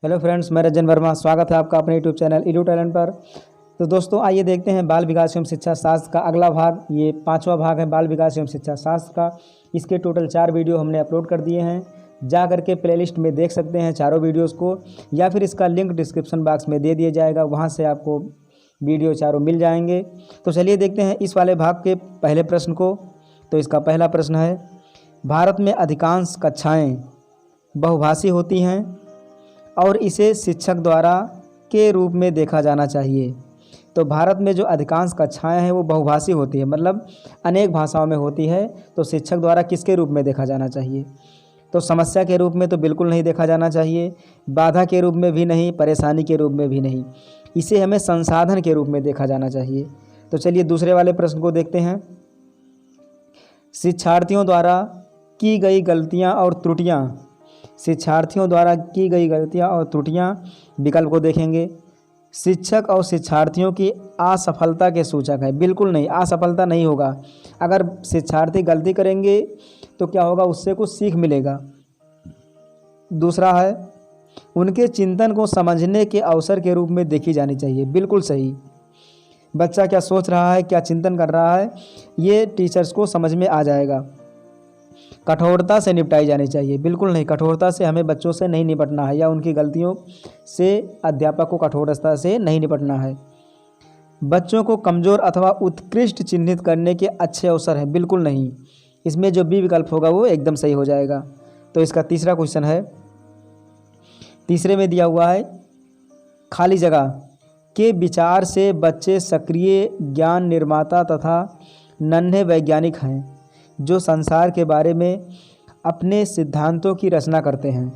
Hello friends, मैं रजन वर्मा। स्वागत है आपका अपने यूट्यूब चैनल एडू टैलेंट पर। तो दोस्तों, आइए देखते हैं बाल विकास एवं शिक्षा शास्त्र का अगला भाग। ये 5वां भाग है बाल विकास एवं शिक्षा शास्त्र का। इसके टोटल 4 वीडियो हमने अपलोड कर दिए हैं। जा करके प्लेलिस्ट में देख सकते हैं चारों वीडियोज़ को, या फिर इसका लिंक डिस्क्रिप्शन बॉक्स में दे दिया जाएगा, वहाँ से आपको वीडियो चारों मिल जाएंगे। तो चलिए देखते हैं इस वाले भाग के पहले प्रश्न को। तो इसका पहला प्रश्न है, भारत में अधिकांश कक्षाएँ बहुभाषी होती हैं और इसे शिक्षक द्वारा के रूप में देखा जाना चाहिए। तो भारत में जो अधिकांश कक्षाएं हैं वो बहुभाषी होती है, मतलब अनेक भाषाओं में होती है। तो शिक्षक द्वारा किसके रूप में देखा जाना चाहिए? तो समस्या के रूप में तो बिल्कुल नहीं देखा जाना चाहिए, बाधा के रूप में भी नहीं, परेशानी के रूप में भी नहीं। इसे हमें संसाधन के रूप में देखा जाना चाहिए। तो चलिए दूसरे वाले प्रश्न को देखते हैं। शिक्षार्थियों द्वारा की गई गलतियाँ और त्रुटियाँ, शिक्षार्थियों द्वारा की गई गलतियाँ और त्रुटियाँ, विकल्प को देखेंगे। शिक्षक और शिक्षार्थियों की असफलता के सूचक है। बिल्कुल नहीं, असफलता नहीं होगा। अगर शिक्षार्थी गलती करेंगे तो क्या होगा, उससे कुछ सीख मिलेगा। दूसरा है, उनके चिंतन को समझने के अवसर के रूप में देखी जानी चाहिए। बिल्कुल सही। बच्चा क्या सोच रहा है, क्या चिंतन कर रहा है, ये टीचर्स को समझ में आ जाएगा। कठोरता से निपटाई जानी चाहिए। बिल्कुल नहीं, कठोरता से हमें बच्चों से नहीं निपटना है, या उनकी गलतियों से अध्यापक को कठोरता से नहीं निपटना है। बच्चों को कमज़ोर अथवा उत्कृष्ट चिन्हित करने के अच्छे अवसर हैं। बिल्कुल नहीं, इसमें जो बी विकल्प होगा वो एकदम सही हो जाएगा। तो इसका तीसरा क्वेश्चन है, तीसरे में दिया हुआ है, खाली जगह के विचार से बच्चे सक्रिय ज्ञान निर्माता तथा नन्हे वैज्ञानिक हैं जो संसार के बारे में अपने सिद्धांतों की रचना करते हैं।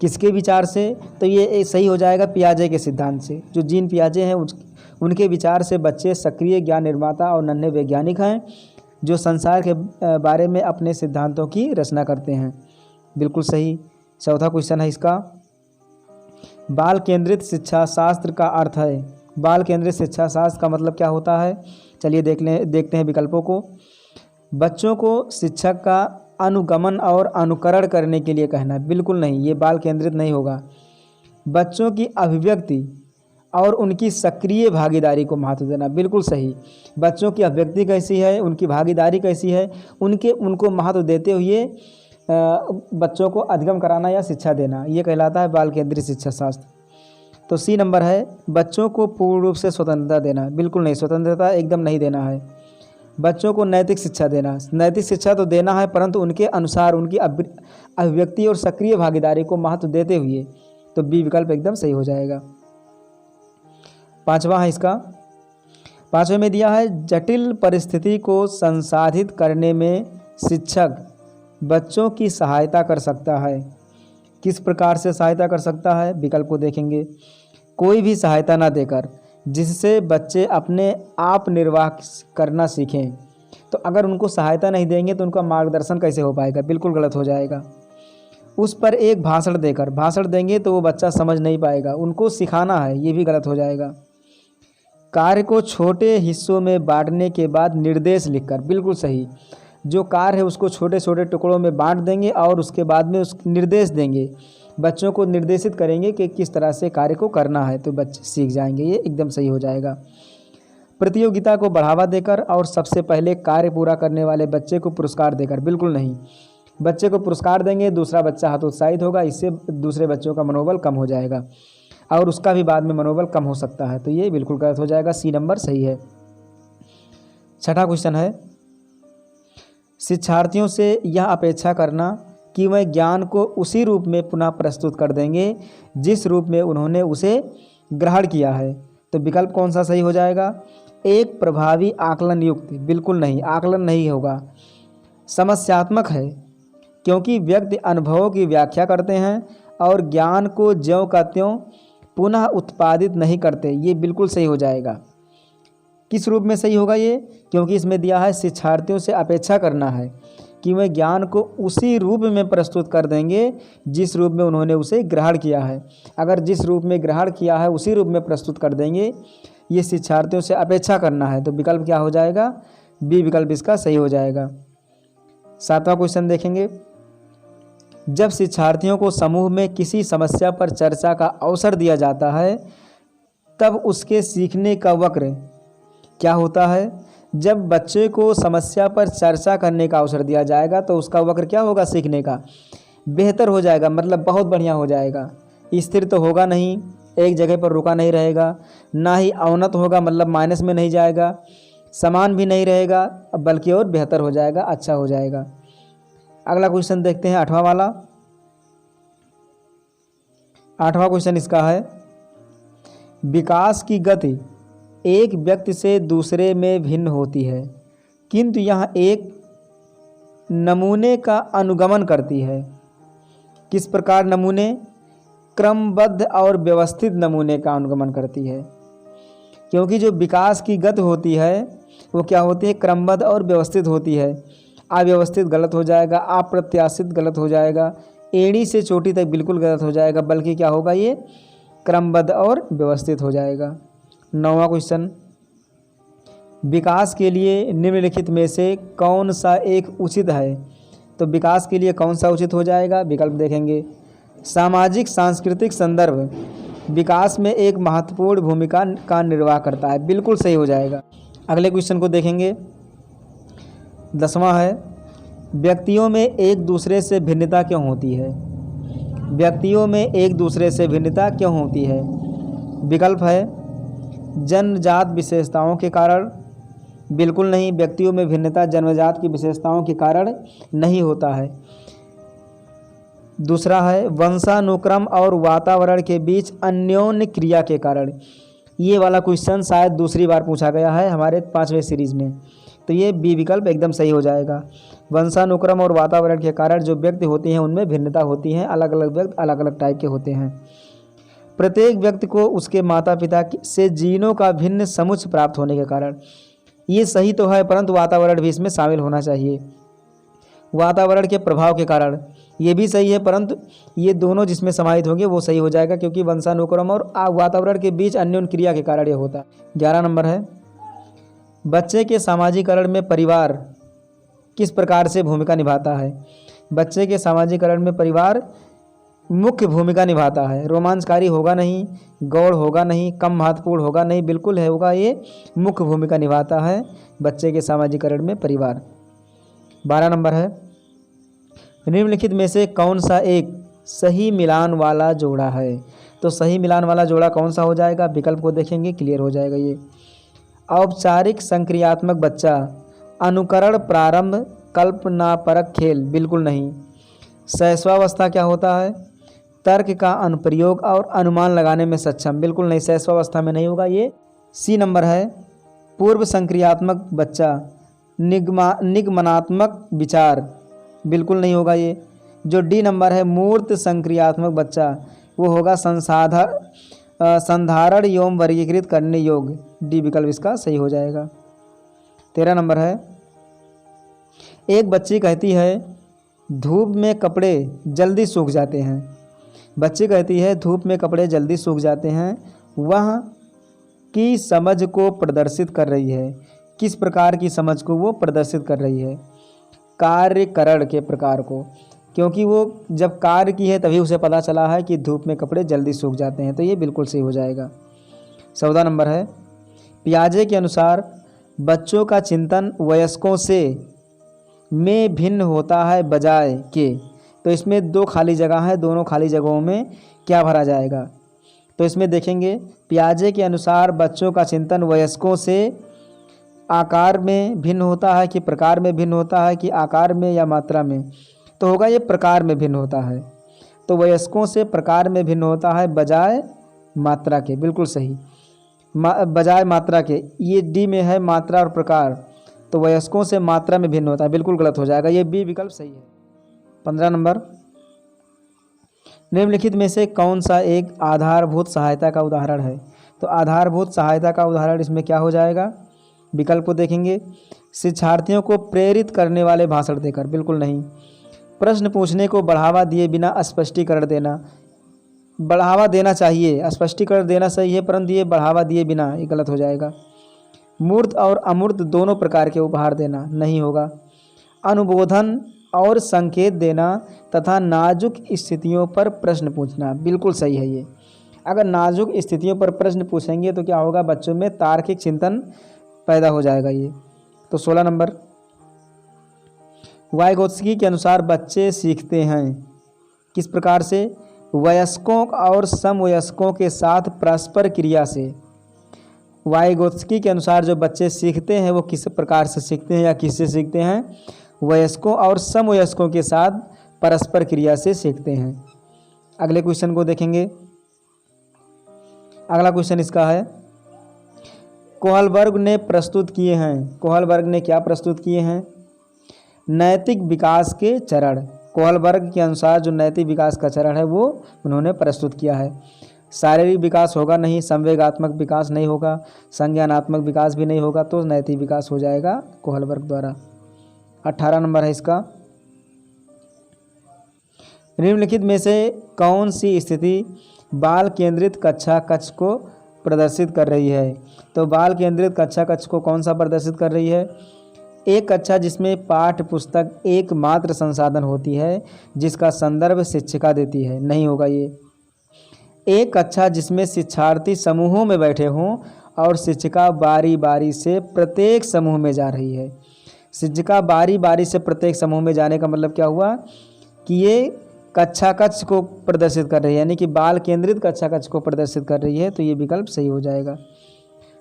किसके विचार से? तो ये सही हो जाएगा पियाजे के सिद्धांत से। जो जीन पियाजे हैं उनके विचार से बच्चे सक्रिय ज्ञान निर्माता और नन्हे वैज्ञानिक हैं जो संसार के बारे में अपने सिद्धांतों की रचना करते हैं। बिल्कुल सही। चौथा क्वेश्चन है इसका, बाल केंद्रित शिक्षा शास्त्र का अर्थ है। बाल केंद्रित शिक्षा शास्त्र का मतलब क्या होता है? चलिए देखते हैं विकल्पों को। बच्चों को शिक्षक का अनुगमन और अनुकरण करने के लिए कहना। बिल्कुल नहीं, ये बाल केंद्रित नहीं होगा। बच्चों की अभिव्यक्ति और उनकी सक्रिय भागीदारी को महत्व देना। बिल्कुल सही। बच्चों की अभिव्यक्ति कैसी है, उनकी भागीदारी कैसी है, उनको महत्व देते हुए बच्चों को अधिगम कराना या शिक्षा देना, ये कहलाता है बाल केंद्रित शिक्षा शास्त्र। तो सी नंबर है, बच्चों को पूर्ण रूप से स्वतंत्रता देना। बिल्कुल नहीं, स्वतंत्रता एकदम नहीं देना है। बच्चों को नैतिक शिक्षा देना। नैतिक शिक्षा तो देना है, परंतु उनके अनुसार उनकी अभिव्यक्ति और सक्रिय भागीदारी को महत्व देते हुए। तो बी विकल्प एकदम सही हो जाएगा। पांचवा है इसका, पांचवें में दिया है, जटिल परिस्थिति को संसाधित करने में शिक्षक बच्चों की सहायता कर सकता है। किस प्रकार से सहायता कर सकता है? विकल्प को देखेंगे। कोई भी सहायता ना देकर, जिससे बच्चे अपने आप निर्वाह करना सीखें। तो अगर उनको सहायता नहीं देंगे तो उनका मार्गदर्शन कैसे हो पाएगा? बिल्कुल गलत हो जाएगा। उस पर एक भाषण देकर, भाषण देंगे तो वो बच्चा समझ नहीं पाएगा, उनको सिखाना है, ये भी गलत हो जाएगा। कार्य को छोटे हिस्सों में बांटने के बाद निर्देश लिखकर। बिल्कुल सही। जो कार्य है उसको छोटे छोटे टुकड़ों में बांट देंगे और उसके बाद में उस निर्देश देंगे, बच्चों को निर्देशित करेंगे कि किस तरह से कार्य को करना है, तो बच्चे सीख जाएंगे। ये एकदम सही हो जाएगा। प्रतियोगिता को बढ़ावा देकर और सबसे पहले कार्य पूरा करने वाले बच्चे को पुरस्कार देकर। बिल्कुल नहीं, बच्चे को पुरस्कार देंगे, दूसरा बच्चा हतोत्साहित होगा, इससे दूसरे बच्चों का मनोबल कम हो जाएगा और उसका भी बाद में मनोबल कम हो सकता है। तो ये बिल्कुल गलत हो जाएगा। सी नंबर सही है। छठा क्वेश्चन है, शिक्षार्थियों से यह अपेक्षा करना कि वह ज्ञान को उसी रूप में पुनः प्रस्तुत कर देंगे जिस रूप में उन्होंने उसे ग्रहण किया है। तो विकल्प कौन सा सही हो जाएगा? एक प्रभावी आकलन युक्त। बिल्कुल नहीं, आकलन नहीं होगा। समस्यात्मक है, क्योंकि व्यक्ति अनुभवों की व्याख्या करते हैं और ज्ञान को ज्यों का त्यों पुनः उत्पादित नहीं करते। ये बिल्कुल सही हो जाएगा। किस रूप में सही होगा ये? क्योंकि इसमें दिया है शिक्षार्थियों से अपेक्षा करना है कि वह ज्ञान को उसी रूप में प्रस्तुत कर देंगे जिस रूप में उन्होंने उसे ग्रहण किया है। अगर जिस रूप में ग्रहण किया है उसी रूप में प्रस्तुत कर देंगे, ये शिक्षार्थियों से अपेक्षा करना है। तो विकल्प क्या हो जाएगा? बी विकल्प इसका सही हो जाएगा। सातवां क्वेश्चन देखेंगे, जब शिक्षार्थियों को समूह में किसी समस्या पर चर्चा का अवसर दिया जाता है तब उसके सीखने का वक्र क्या होता है? जब बच्चे को समस्या पर चर्चा करने का अवसर दिया जाएगा तो उसका वक्र क्या होगा? सीखने का बेहतर हो जाएगा, मतलब बहुत बढ़िया हो जाएगा। स्थिर तो होगा नहीं, एक जगह पर रुका नहीं रहेगा, ना ही अवनत होगा, मतलब माइनस में नहीं जाएगा, समान भी नहीं रहेगा, बल्कि और बेहतर हो जाएगा, अच्छा हो जाएगा। अगला क्वेश्चन देखते हैं, 8वां वाला। 8वां क्वेश्चन इसका है, विकास की गति एक व्यक्ति से दूसरे में भिन्न होती है, किंतु यह एक नमूने का अनुगमन करती है। किस प्रकार नमूने? क्रमबद्ध और व्यवस्थित नमूने का अनुगमन करती है। क्योंकि जो विकास की गति होती है वो क्या होती है? क्रमबद्ध और व्यवस्थित होती है। अव्यवस्थित गलत हो जाएगा, अप्रत्याशित गलत हो जाएगा, एड़ी से चोटी तक बिल्कुल गलत हो जाएगा, बल्कि क्या होगा? ये क्रमबद्ध और व्यवस्थित हो जाएगा। 9वां क्वेश्चन, विकास के लिए निम्नलिखित में से कौन सा एक उचित है? तो विकास के लिए कौन सा उचित हो जाएगा? विकल्प देखेंगे। सामाजिक सांस्कृतिक संदर्भ विकास में एक महत्वपूर्ण भूमिका का निर्वाह करता है, बिल्कुल सही हो जाएगा। अगले क्वेश्चन को देखेंगे, 10वां है, व्यक्तियों में एक दूसरे से भिन्नता क्यों होती है? व्यक्तियों में एक दूसरे से भिन्नता क्यों होती है? विकल्प है जन्मजात विशेषताओं के कारण, बिल्कुल नहीं, व्यक्तियों में भिन्नता जन्मजात की विशेषताओं के कारण नहीं होता है। दूसरा है वंशानुक्रम और वातावरण के बीच अन्योन्य क्रिया के कारण। ये वाला क्वेश्चन शायद दूसरी बार पूछा गया है हमारे 5वें सीरीज़ में, तो ये बी विकल्प एकदम सही हो जाएगा। वंशानुक्रम और वातावरण के कारण जो व्यक्ति होते हैं उनमें भिन्नता होती है, अलग अलग व्यक्ति अलग अलग टाइप के होते हैं। प्रत्येक व्यक्ति को उसके माता पिता से जीनों का भिन्न समुच्चय प्राप्त होने के कारण, ये सही तो है, परंतु वातावरण भी इसमें शामिल होना चाहिए। वातावरण के प्रभाव के कारण ये भी सही है, परंतु ये दोनों जिसमें समाहित होंगे वो सही हो जाएगा, क्योंकि वंशानुक्रम और वातावरण के बीच अन्योन्य क्रिया के कारण ये होता है। 11 नंबर है, बच्चे के सामाजिकरण में परिवार किस प्रकार से भूमिका निभाता है? बच्चे के सामाजिकरण में परिवार मुख्य भूमिका निभाता है। रोमांचकारी होगा नहीं, गौड़ होगा नहीं, कम महत्वपूर्ण होगा नहीं, बिल्कुल है होगा, ये मुख्य भूमिका निभाता है बच्चे के सामाजिकरण में परिवार। 12 नंबर है, निम्नलिखित में से कौन सा एक सही मिलान वाला जोड़ा है? तो सही मिलान वाला जोड़ा कौन सा हो जाएगा? विकल्प को देखेंगे, क्लियर हो जाएगा ये। औपचारिक संक्रियात्मक बच्चा, अनुकरण प्रारंभ, कल्पनापरक खेल, बिल्कुल नहीं। शैशवावस्था क्या होता है? तर्क का अनुप्रयोग और अनुमान लगाने में सक्षम, बिल्कुल नहीं, शैशवावस्था में नहीं होगा ये। सी नंबर है, पूर्व संक्रियात्मक बच्चा, निगमनात्मक विचार, बिल्कुल नहीं होगा ये। जो डी नंबर है, मूर्त संक्रियात्मक बच्चा, वो होगा संधारण एवं वर्गीकृत करने योग्य, डी विकल्प इसका सही हो जाएगा। 13 नंबर है, एक बच्ची कहती है धूप में कपड़े जल्दी सूख जाते हैं। बच्ची कहती है धूप में कपड़े जल्दी सूख जाते हैं, वह की समझ को प्रदर्शित कर रही है। किस प्रकार की समझ को वो प्रदर्शित कर रही है? कार्यकरण के प्रकार को, क्योंकि वो जब कार्य की है तभी उसे पता चला है कि धूप में कपड़े जल्दी सूख जाते हैं, तो ये बिल्कुल सही हो जाएगा। 14 नंबर है, पियाजे के अनुसार बच्चों का चिंतन वयस्कों से में भिन्न होता है बजाय के, तो इसमें 2 खाली जगह है, दोनों खाली जगहों में क्या भरा जाएगा? तो इसमें देखेंगे, पियाजे के अनुसार बच्चों का चिंतन वयस्कों से आकार में भिन्न होता है कि प्रकार में भिन्न होता है कि आकार में या मात्रा में? तो होगा ये प्रकार में भिन्न होता है, तो वयस्कों से प्रकार में भिन्न होता है बजाय मात्रा के, बिल्कुल सही, बजाय मात्रा के। ये डी में है मात्रा और प्रकार, तो वयस्कों से मात्रा में भिन्न होता है, बिल्कुल गलत हो जाएगा, ये बी विकल्प सही है। 15 नंबर, निम्नलिखित में से कौन सा एक आधारभूत सहायता का उदाहरण है? तो आधारभूत सहायता का उदाहरण इसमें क्या हो जाएगा? विकल्प को देखेंगे, शिक्षार्थियों को प्रेरित करने वाले भाषण देकर, बिल्कुल नहीं। प्रश्न पूछने को बढ़ावा दिए बिना स्पष्टीकरण देना, बढ़ावा देना चाहिए, स्पष्टीकरण देना सही है, परंतु ये बढ़ावा दिए बिना, ये गलत हो जाएगा। मूर्त और अमूर्त दोनों प्रकार के उपहार देना, नहीं होगा। अनुबोधन और संकेत देना तथा नाजुक स्थितियों पर प्रश्न पूछना। बिल्कुल सही है ये। अगर नाजुक स्थितियों पर प्रश्न पूछेंगे तो क्या होगा, बच्चों में तार्किक चिंतन पैदा हो जाएगा ये। तो 16 नंबर, वाइगोत्स्की के अनुसार बच्चे सीखते हैं किस प्रकार से? वयस्कों और समवयस्कों के साथ परस्पर क्रिया से। वाइगोत्स्की के अनुसार जो बच्चे सीखते हैं वो किस प्रकार से सीखते हैं या किससे सीखते हैं? वयस्कों और समवयस्कों के साथ परस्पर क्रिया से सीखते हैं। अगले क्वेश्चन को देखेंगे। अगला क्वेश्चन इसका है, कोहलबर्ग ने प्रस्तुत किए हैं। कोहलबर्ग ने क्या प्रस्तुत किए हैं? नैतिक विकास के चरण। कोहलबर्ग के अनुसार जो नैतिक विकास का चरण है वो उन्होंने प्रस्तुत किया है। शारीरिक विकास होगा नहीं, संवेगात्मक विकास नहीं होगा, संज्ञानात्मक विकास भी नहीं होगा, तो नैतिक विकास हो जाएगा कोहलबर्ग द्वारा। 18 नंबर है इसका, निम्नलिखित में से कौन सी स्थिति बाल केंद्रित कक्षा कक्ष को प्रदर्शित कर रही है? तो बाल केंद्रित कक्षा कक्ष को कौन सा प्रदर्शित कर रही है? एक कक्षा जिसमें पाठ्य पुस्तक एकमात्र संसाधन होती है जिसका संदर्भ शिक्षिका देती है, नहीं होगा ये। एक कक्षा जिसमें शिक्षार्थी समूहों में बैठे हों और शिक्षिका बारी बारी से प्रत्येक समूह में जा रही है। शिक्षिका बारी बारी से प्रत्येक समूह में जाने का मतलब क्या हुआ कि ये कक्षा कक्ष को प्रदर्शित कर रही है, यानी कि बाल केंद्रित कक्षा कक्ष को प्रदर्शित कर रही है, तो ये विकल्प सही हो जाएगा।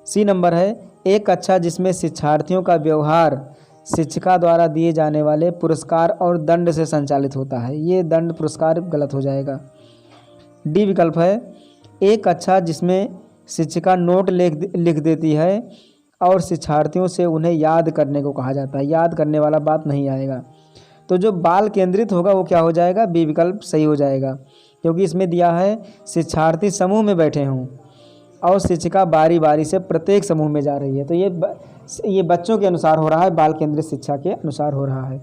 सी नंबर है, एक कक्षा जिसमें शिक्षार्थियों का व्यवहार शिक्षिका द्वारा दिए जाने वाले पुरस्कार और दंड से संचालित होता है, ये दंड पुरस्कार गलत हो जाएगा। डी विकल्प है, एक कक्षा जिसमें शिक्षिका नोट लिख देती है और शिक्षार्थियों से उन्हें याद करने को कहा जाता है, याद करने वाला बात नहीं आएगा। तो जो बाल केंद्रित होगा वो क्या हो जाएगा? बी विकल्प सही हो जाएगा, क्योंकि इसमें दिया है शिक्षार्थी समूह में बैठे हों और शिक्षिका बारी बारी से प्रत्येक समूह में जा रही है, तो ये बच्चों के अनुसार हो रहा है, बाल केंद्रित शिक्षा के अनुसार हो रहा है।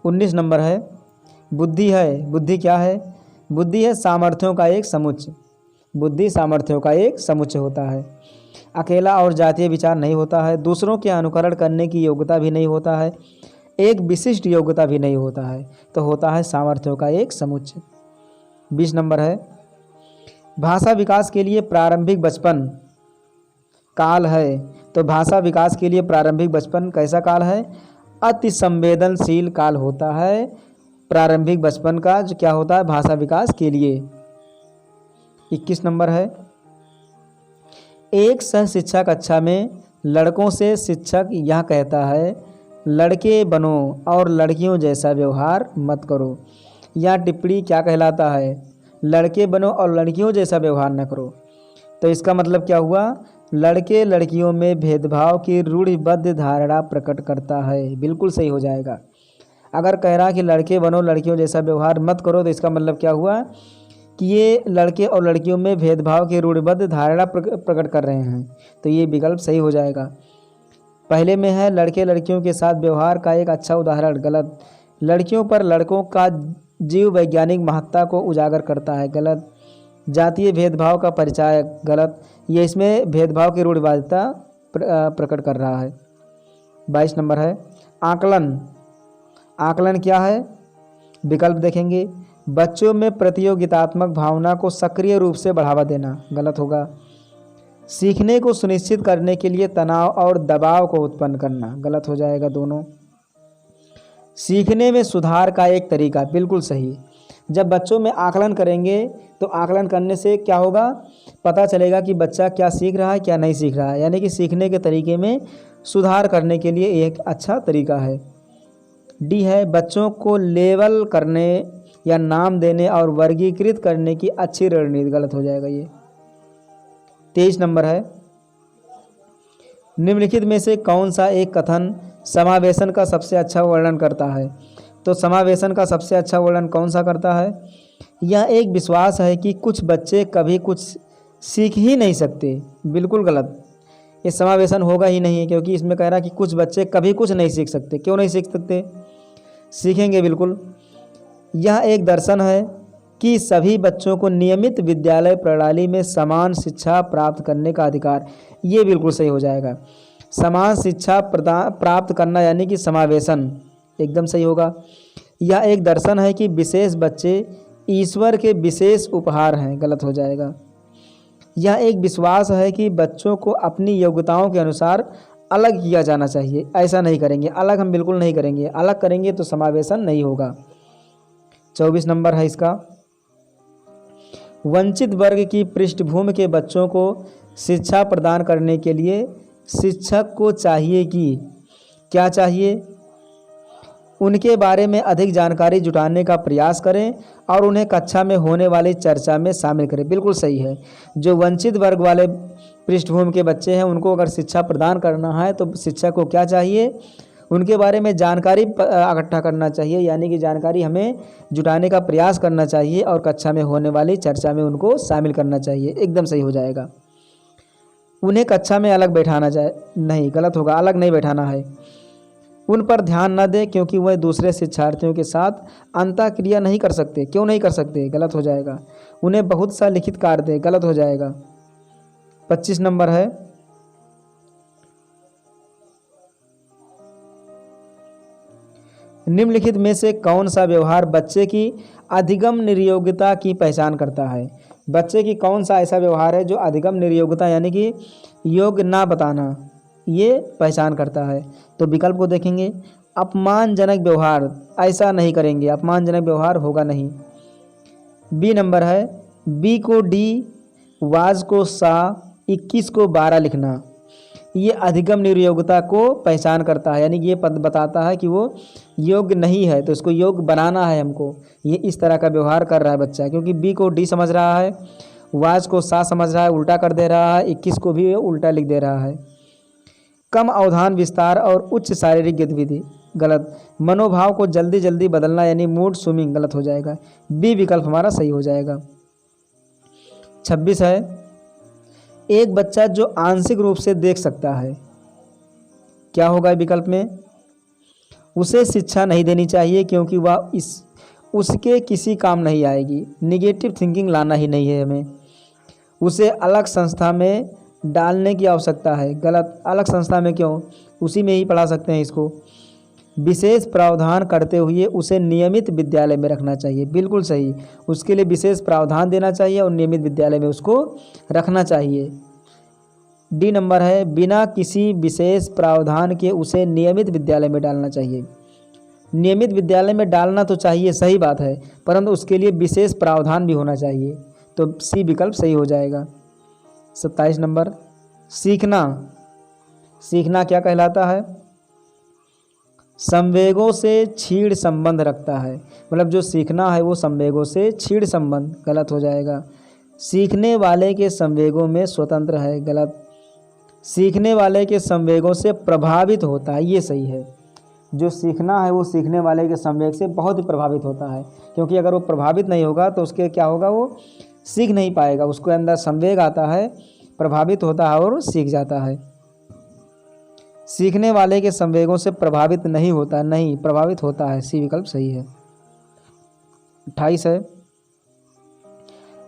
19 नंबर है, बुद्धि है। बुद्धि क्या है? बुद्धि है सामर्थ्यों का एक समुच्चय। बुद्धि सामर्थ्यों का एक समुच्चय होता है। अकेला और जातीय विचार नहीं होता है, दूसरों के अनुकरण करने की योग्यता भी नहीं होता है, एक विशिष्ट योग्यता भी नहीं होता है, तो होता है सामर्थ्यों का एक समुच्चय। 20 नंबर है, भाषा विकास के लिए प्रारंभिक बचपन काल है। तो भाषा विकास के लिए प्रारंभिक बचपन कैसा काल है? अति संवेदनशील काल होता है प्रारंभिक बचपन का, जो क्या होता है भाषा विकास के लिए। 21 नंबर है, एक सह शिक्षा कक्षा में लड़कों से शिक्षक यह कहता है, लड़के बनो और लड़कियों जैसा व्यवहार मत करो। यह टिप्पणी क्या कहलाता है? लड़के बनो और लड़कियों जैसा व्यवहार न करो। तो इसका मतलब क्या हुआ? लड़के लड़कियों में भेदभाव की रूढ़िबद्ध धारणा प्रकट करता है, बिल्कुल सही हो जाएगा। अगर कह रहा कि लड़के बनो लड़कियों जैसा व्यवहार मत करो, तो इसका मतलब क्या हुआ कि ये लड़के और लड़कियों में भेदभाव की रूढ़िबद्ध धारणा प्रकट कर रहे हैं, तो ये विकल्प सही हो जाएगा। पहले में है, लड़के लड़कियों के साथ व्यवहार का एक अच्छा उदाहरण, गलत। लड़कियों पर लड़कों का जीव वैज्ञानिक महत्ता को उजागर करता है, गलत। जातीय भेदभाव का परिचय, गलत। ये इसमें भेदभाव की रूढ़िवादिता प्रकट कर रहा है। 22 नंबर है, आकलन। आकलन क्या है? विकल्प देखेंगे, बच्चों में प्रतियोगितात्मक भावना को सक्रिय रूप से बढ़ावा देना, गलत होगा। सीखने को सुनिश्चित करने के लिए तनाव और दबाव को उत्पन्न करना, गलत हो जाएगा दोनों। सीखने में सुधार का एक तरीका, बिल्कुल सही। जब बच्चों में आकलन करेंगे तो आकलन करने से क्या होगा? पता चलेगा कि बच्चा क्या सीख रहा है क्या नहीं सीख रहा है, यानी कि सीखने के तरीके में सुधार करने के लिए एक अच्छा तरीका है। डी है, बच्चों को लेबल करने या नाम देने और वर्गीकृत करने की अच्छी रणनीति, गलत हो जाएगा ये। 23 नंबर है, निम्नलिखित में से कौन सा एक कथन समावेशन का सबसे अच्छा वर्णन करता है? तो समावेशन का सबसे अच्छा वर्णन कौन सा करता है? यह एक विश्वास है कि कुछ बच्चे कभी कुछ सीख ही नहीं सकते, बिल्कुल गलत। ये समावेशन होगा ही नहीं, क्योंकि इसमें कह रहा है कि कुछ बच्चे कभी कुछ नहीं सीख सकते। क्यों नहीं सीख सकते? सीखेंगे बिल्कुल। यह एक दर्शन है कि सभी बच्चों को नियमित विद्यालय प्रणाली में समान शिक्षा प्राप्त करने का अधिकार, ये बिल्कुल सही हो जाएगा। समान शिक्षा प्राप्त करना यानी कि समावेशन, एकदम सही होगा। यह एक दर्शन है कि विशेष बच्चे ईश्वर के विशेष उपहार हैं, गलत हो जाएगा। यह एक विश्वास है कि बच्चों को अपनी योग्यताओं के अनुसार अलग किया जाना चाहिए। ऐसा नहीं करेंगे, अलग हम बिल्कुल नहीं करेंगे, अलग करेंगे तो समावेशन नहीं होगा। 24 नंबर है इसका। वंचित वर्ग की पृष्ठभूमि के बच्चों को शिक्षा प्रदान करने के लिए शिक्षक को चाहिए कि क्या चाहिए? उनके बारे में अधिक जानकारी जुटाने का प्रयास करें और उन्हें कक्षा में होने वाली चर्चा में शामिल करें। बिल्कुल सही है। जो वंचित वर्ग वाले पृष्ठभूमि के बच्चे हैं उनको अगर शिक्षा प्रदान करना है तो शिक्षक को क्या चाहिए? उनके बारे में जानकारी इकट्ठा करना चाहिए, यानी कि जानकारी हमें जुटाने का प्रयास करना चाहिए और कक्षा में होने वाली चर्चा में उनको शामिल करना चाहिए। एकदम सही हो जाएगा। उन्हें कक्षा में अलग बैठाना जाए नहीं, गलत होगा, अलग नहीं बैठाना है। उन पर ध्यान न दें क्योंकि वह दूसरे शिक्षार्थियों के साथ अंतःक्रिया नहीं कर सकते। क्यों नहीं कर सकते? गलत हो जाएगा। उन्हें बहुत सा लिखित कार्य दें, गलत हो जाएगा। 25 नंबर है। निम्नलिखित में से कौन सा व्यवहार बच्चे की अधिगम निर्योग्यता की पहचान करता है? बच्चे की कौन सा ऐसा व्यवहार है जो अधिगम निर्योग्यता यानी कि योग्य ना बताना ये पहचान करता है? तो विकल्प को देखेंगे। अपमानजनक व्यवहार, ऐसा नहीं करेंगे, अपमानजनक व्यवहार होगा नहीं। बी नंबर है। बी को डी, वाज को सा, 21 को 12 लिखना, ये अधिगम निर्योग्यता को पहचान करता है, यानी कि ये पद बताता है कि वो योग्य नहीं है तो इसको योग्य बनाना है हमको। ये इस तरह का व्यवहार कर रहा है बच्चा, क्योंकि बी को डी समझ रहा है, वाज को सा समझ रहा है, उल्टा कर दे रहा है, 21 को भी उल्टा लिख दे रहा है। कम अवधान विस्तार और उच्च शारीरिक गतिविधि, गलत। मनोभाव को जल्दी जल्दी बदलना यानी मूड स्विंगिंग, गलत हो जाएगा। बी विकल्प हमारा सही हो जाएगा। 26 है। एक बच्चा जो आंशिक रूप से देख सकता है, क्या होगा विकल्प में? उसे शिक्षा नहीं देनी चाहिए क्योंकि वह उसके किसी काम नहीं आएगी। निगेटिव थिंकिंग लाना ही नहीं है हमें। उसे अलग संस्था में डालने की आवश्यकता है, गलत। अलग संस्था में क्यों? उसी में ही पढ़ा सकते हैं इसको। विशेष प्रावधान करते हुए उसे नियमित विद्यालय में रखना चाहिए, बिल्कुल सही। उसके लिए विशेष प्रावधान देना चाहिए और नियमित विद्यालय में उसको रखना चाहिए। डी नंबर है। बिना किसी विशेष प्रावधान के उसे नियमित विद्यालय में डालना चाहिए। नियमित विद्यालय में डालना तो चाहिए, सही बात है, परंतु उसके लिए विशेष प्रावधान भी होना चाहिए। तो सी विकल्प सही हो जाएगा। 27 नंबर। सीखना, सीखना क्या कहलाता है? संवेगों से क्षीण संबंध रखता है, मतलब जो सीखना है वो संवेगों से क्षीण संबंध, गलत हो जाएगा। सीखने वाले के संवेगों में स्वतंत्र है, गलत। सीखने वाले के संवेगों से प्रभावित होता है, ये सही है। जो सीखना है वो सीखने वाले के संवेग से बहुत ही प्रभावित होता है, क्योंकि अगर वो प्रभावित नहीं होगा तो उसके क्या होगा, वो सीख नहीं पाएगा। उसके अंदर संवेग आता है, प्रभावित होता है और सीख जाता है। सीखने वाले के संवेगों से प्रभावित नहीं होता, नहीं प्रभावित होता है, सी विकल्प सही है। 28 है।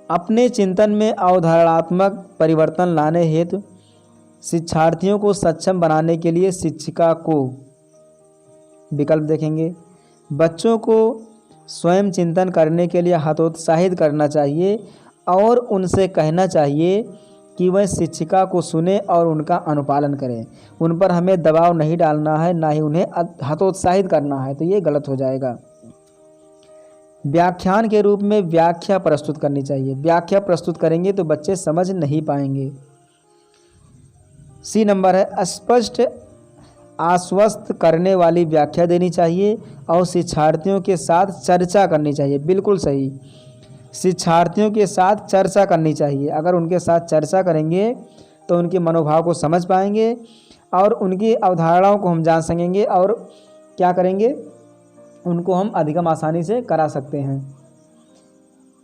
अपने चिंतन में अवधारणात्मक परिवर्तन लाने हेतु शिक्षार्थियों को सक्षम बनाने के लिए शिक्षिका को, विकल्प देखेंगे। बच्चों को स्वयं चिंतन करने के लिए हतोत्साहित करना चाहिए और उनसे कहना चाहिए कि वह शिक्षिका को सुने और उनका अनुपालन करें। उन पर हमें दबाव नहीं डालना है, ना ही उन्हें हतोत्साहित करना है, तो ये गलत हो जाएगा। व्याख्यान के रूप में व्याख्या प्रस्तुत करनी चाहिए। व्याख्या प्रस्तुत करेंगे तो बच्चे समझ नहीं पाएंगे। सी नंबर है। स्पष्ट आश्वस्त करने वाली व्याख्या देनी चाहिए और शिक्षार्थियों के साथ चर्चा करनी चाहिए, बिल्कुल सही। शिक्षार्थियों के साथ चर्चा करनी चाहिए। अगर उनके साथ चर्चा करेंगे तो उनके मनोभाव को समझ पाएंगे और उनकी अवधारणाओं को हम जान सकेंगे और क्या करेंगे, उनको हम अधिगम आसानी से करा सकते हैं।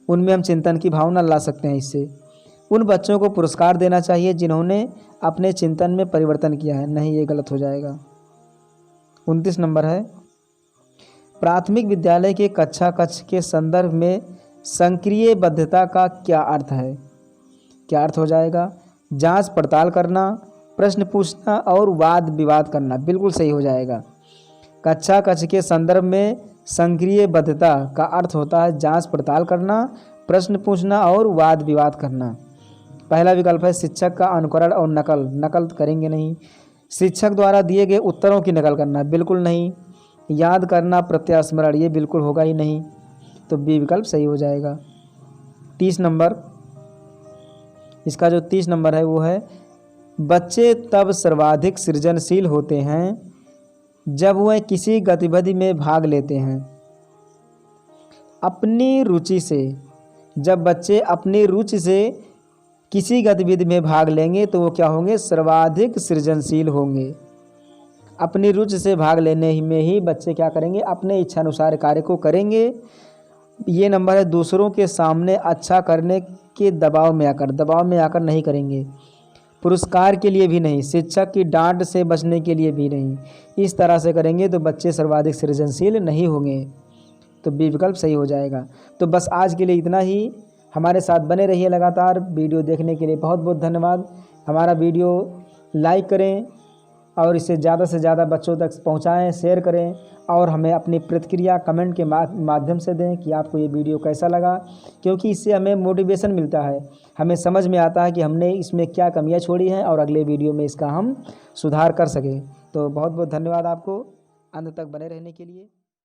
उनमें हम चिंतन की भावना ला सकते हैं इससे। उन बच्चों को पुरस्कार देना चाहिए जिन्होंने अपने चिंतन में परिवर्तन किया है, नहीं ये गलत हो जाएगा। 29 नंबर है। प्राथमिक विद्यालय के कक्षा कक्ष के संदर्भ में सक्रिय बद्धता का क्या अर्थ है? क्या अर्थ हो जाएगा? जांच पड़ताल करना, प्रश्न पूछना और वाद विवाद करना, बिल्कुल सही हो जाएगा। कक्षा कक्ष के संदर्भ में संक्रियबद्धता का अर्थ होता है जांच पड़ताल करना, प्रश्न पूछना और वाद विवाद करना। पहला विकल्प है शिक्षक का अनुकरण और नकल, नकल करेंगे नहीं। शिक्षक द्वारा दिए गए उत्तरों की नकल करना, बिल्कुल नहीं। याद करना, प्रत्यास्मरण, ये बिल्कुल होगा ही नहीं, तो बी विकल्प सही हो जाएगा। 30 नंबर, इसका जो 30 नंबर है वो है बच्चे तब सर्वाधिक सृजनशील होते हैं जब वह किसी गतिविधि में भाग लेते हैं अपनी रुचि से। जब बच्चे अपनी रुचि से किसी गतिविधि में भाग लेंगे तो वो क्या होंगे, सर्वाधिक सृजनशील होंगे। अपनी रुचि से भाग लेने में ही बच्चे क्या करेंगे, अपने इच्छानुसार कार्य को करेंगे। ये नंबर है दूसरों के सामने अच्छा करने के दबाव में आकर नहीं करेंगे, पुरस्कार के लिए भी नहीं, शिक्षक की डांट से बचने के लिए भी नहीं। इस तरह से करेंगे तो बच्चे सर्वाधिक सृजनशील नहीं होंगे, तो बी विकल्प सही हो जाएगा। तो बस आज के लिए इतना ही। हमारे साथ बने रहिए लगातार। वीडियो देखने के लिए बहुत बहुत धन्यवाद। हमारा वीडियो लाइक करें और इसे ज़्यादा से ज़्यादा बच्चों तक पहुंचाएं, शेयर करें और हमें अपनी प्रतिक्रिया कमेंट के माध्यम से दें कि आपको ये वीडियो कैसा लगा, क्योंकि इससे हमें मोटिवेशन मिलता है, हमें समझ में आता है कि हमने इसमें क्या कमियां छोड़ी हैं और अगले वीडियो में इसका हम सुधार कर सकें। तो बहुत बहुत धन्यवाद आपको अंत तक बने रहने के लिए।